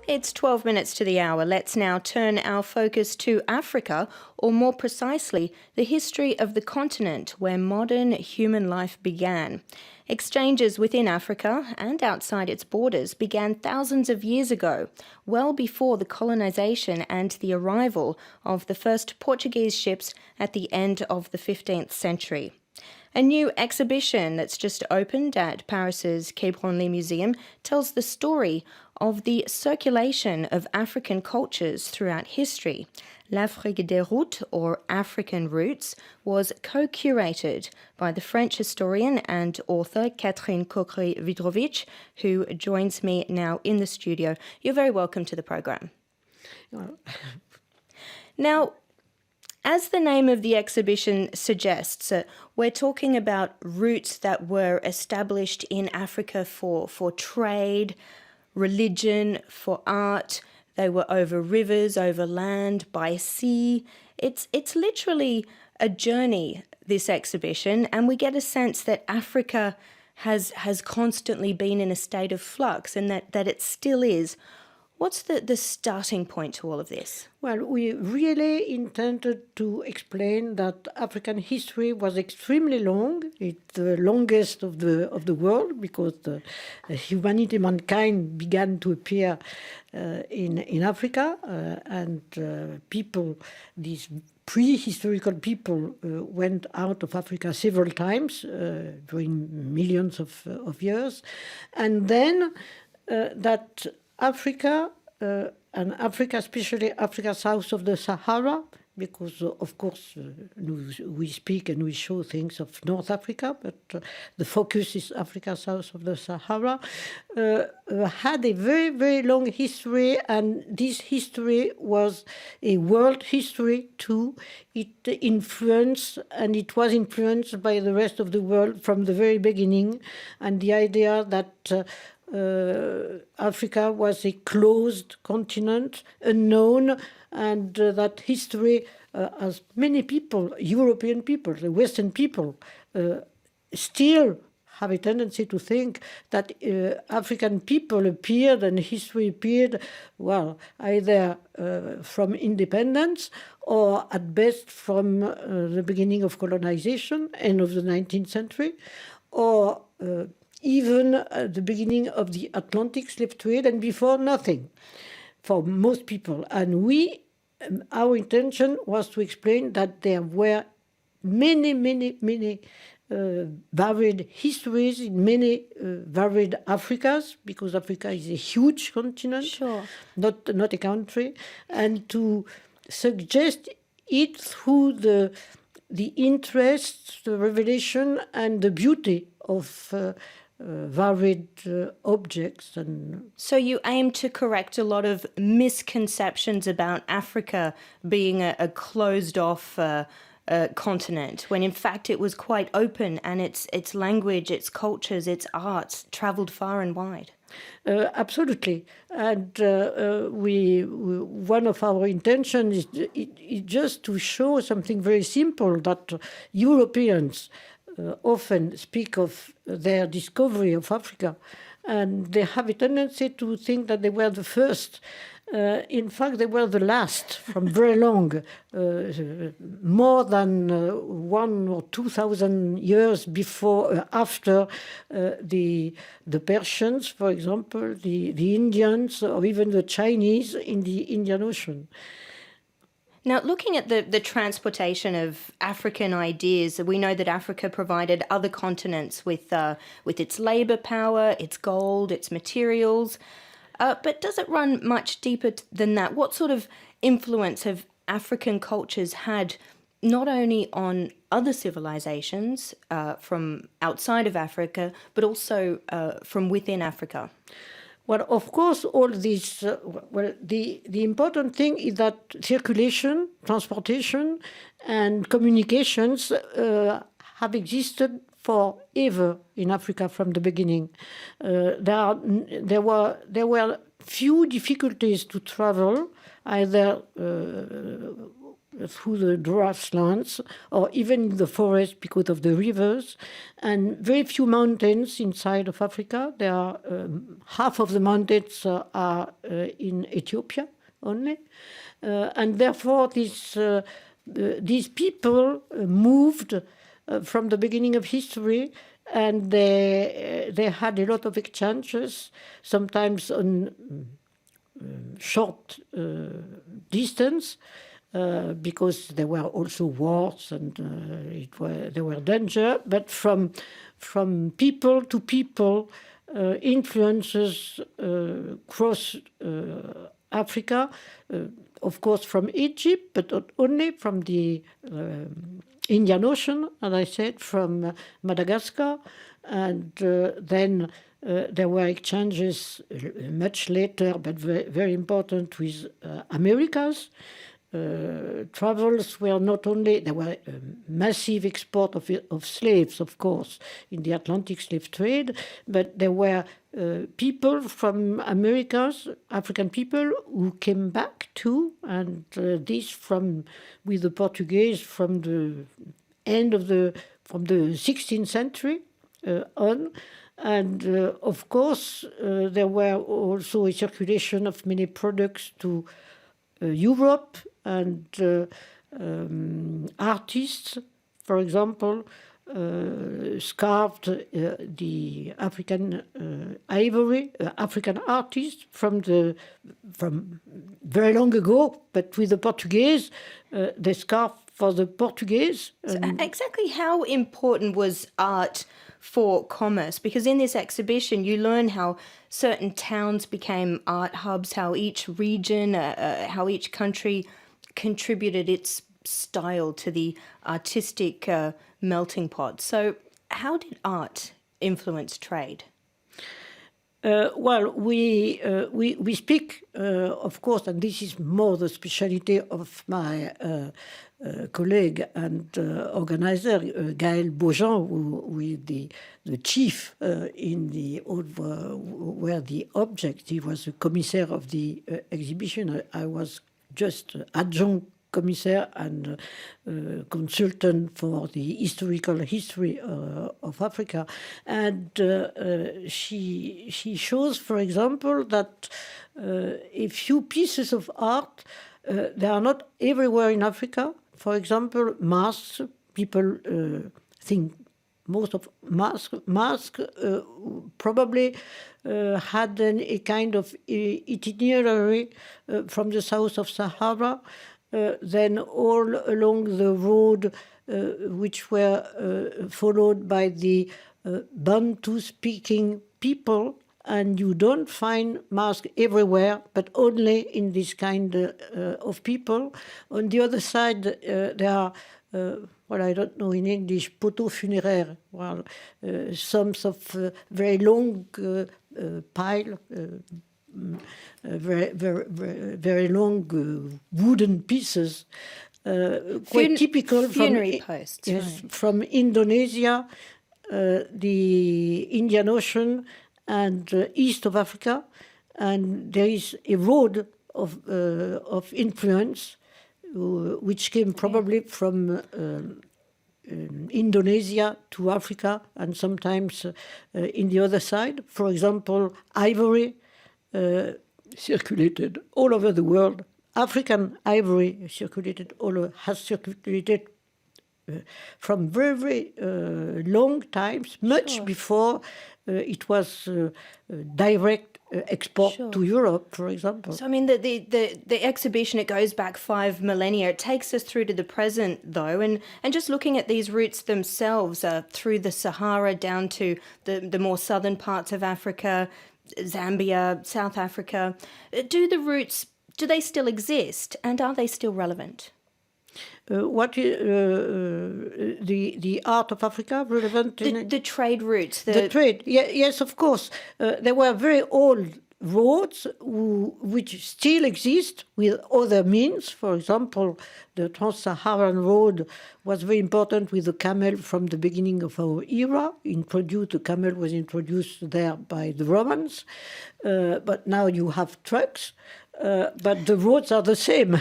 It's 12 minutes to the hour. Let's now turn our focus to Africa, or more precisely, the history of the continent where modern human life began. Exchanges within Africa and outside its borders began thousands of years ago, well before the colonisation and the arrival of the first Portuguese ships at the end of the 15th century. A new exhibition that's just opened at Paris's Quai Branly Museum tells the story of the circulation of African cultures throughout history. L'Afrique des routes, or African Roots, was co-curated by the French historian and author Catherine Coquery-Vidrovitch, who joins me now in the studio. You're very welcome to the program. Now, as the name of the exhibition suggests, we're talking about routes that were established in Africa for trade, religion, for art. They were over rivers, over land, by sea. It's literally a journey, this exhibition, and we get a sense that Africa has constantly been in a state of flux and that it still is. What's the starting point to all of this? Well, we really intended to explain that African history was extremely long. It's the longest of the world because humanity, mankind, began to appear in Africa, and people, these prehistorical people, went out of Africa several times during millions of years, and then that Africa, and Africa, especially Africa south of the Sahara, because of course we speak and we show things of North Africa, but the focus is Africa south of the Sahara, had a very, very long history, and this history was a world history too. It influenced, and it was influenced by the rest of the world from the very beginning, and the idea that Africa was a closed continent, unknown, and that history, as many people, European people, the Western people, still have a tendency to think that African people appeared and history appeared, well, either from independence or at best from the beginning of colonization, end of the 19th century, or even at the beginning of the Atlantic slave trade, and before nothing for most people. And our intention was to explain that there were many, many, many varied histories in many varied Africas, because Africa is a huge continent, Sure. not a country, and to suggest it through the interest, the revelation, and the beauty of varied objects. And so you aim to correct a lot of misconceptions about Africa being a closed-off continent, when in fact it was quite open, and its language, its cultures, its arts travelled far and wide. Absolutely, and one of our intentions is just to show something very simple, that Europeans often speak of their discovery of Africa, and they have a tendency to think that they were the first. In fact, they were the last from very long, more than 1,000 or 2,000 years before, after the Persians, for example, the Indians, or even the Chinese in the Indian Ocean. Now, looking at the transportation of African ideas, we know that Africa provided other continents with its labour power, its gold, its materials. But does it run much deeper than that? What sort of influence have African cultures had not only on other civilizations from outside of Africa, but also from within Africa? Well, of course, all these, the important thing is that circulation, transportation, and communications have existed forever in Africa from the beginning. There were few difficulties to travel, either through the grasslands or even in the forest because of the rivers, and very few mountains inside of Africa. There are half of the mountains are in Ethiopia only, and therefore these people moved from the beginning of history, and they had a lot of exchanges, sometimes on short distance, because there were also wars and there were danger, but from people to people, influences cross Africa, of course from Egypt, but not only from the Indian Ocean, as I said, from Madagascar, and then there were exchanges much later, but very, very important, with Americas. Travels were not only, there were massive export of slaves, of course, in the Atlantic slave trade, but there were people from Americas, African people, who came back too, and this with the Portuguese from the end of from the 16th century on. And of course, there were also a circulation of many products to Europe, and artists, for example, scarved the African ivory, African artists from very long ago, but with the Portuguese, they scarved for the Portuguese. So exactly how important was art for commerce? Because in this exhibition, you learn how certain towns became art hubs, how each region, how each country contributed its style to the artistic melting pot. So how did art influence trade? Well, we speak, of course, and this is more the specialty of my colleague and organizer, Gaël Beaujean, who is the chief in the where the object. He was the commissaire of the exhibition. I was just adjunct commissaire and consultant for the historical history of Africa. And she shows, for example, that a few pieces of art, they are not everywhere in Africa. For example, masks, people think most of masks probably had a kind of itinerary from the south of Sahara, then all along the road, which were followed by the Bantu-speaking people, and you don't find masks everywhere, but only in this kind of people. On the other side, there are, well, I don't know in English, poteaux funéraires, well, some of very long pile, very long wooden pieces, quite typical funerary posts, yes, right. From Indonesia, the Indian Ocean, and east of Africa, and there is a road of influence which came probably from Indonesia to Africa, and sometimes in the other side. For example, ivory circulated all over the world. African ivory has circulated from very, very long times, much before it was direct export to Europe, for example. So, I mean, the exhibition, it goes back 5 millennia. It takes us through to the present, though, and just looking at these routes themselves, through the Sahara down to the more southern parts of Africa, Zambia, South Africa, do they still exist, and are they still relevant? What the art of Africa relevant? The trade routes. The trade, yes, of course. There were very old roads which still exist with other means. For example, the Trans-Saharan Road was very important with the camel from the beginning of our era. The camel was introduced there by the Romans, but now you have trucks. but the roads are the same.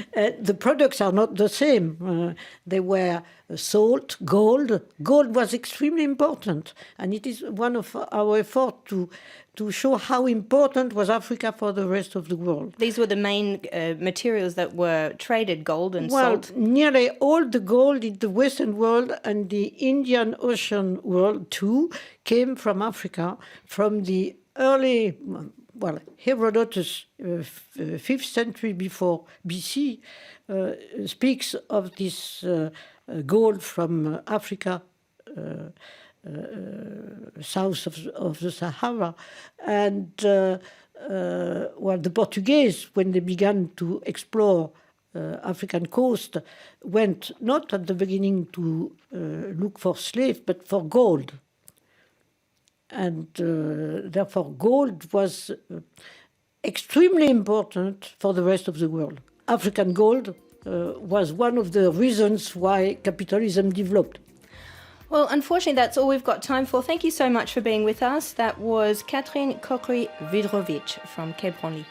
The products are not the same. They were salt, gold. Gold was extremely important, and it is one of our efforts to show how important was Africa for the rest of the world. These were the main materials that were traded, gold and Well, salt. nearly all the gold in the Western world and the Indian Ocean world too came from Africa, from the early, well, Herodotus, 5th century before BC, speaks of this gold from Africa, south of the Sahara. And, well, the Portuguese, when they began to explore African coast, went not at the beginning to look for slaves, but for gold. And therefore, gold was extremely important for the rest of the world. African gold was one of the reasons why capitalism developed. Well, unfortunately, that's all we've got time for. Thank you so much for being with us. That was Catherine Coquery-Vidrovitch from Quai Branly.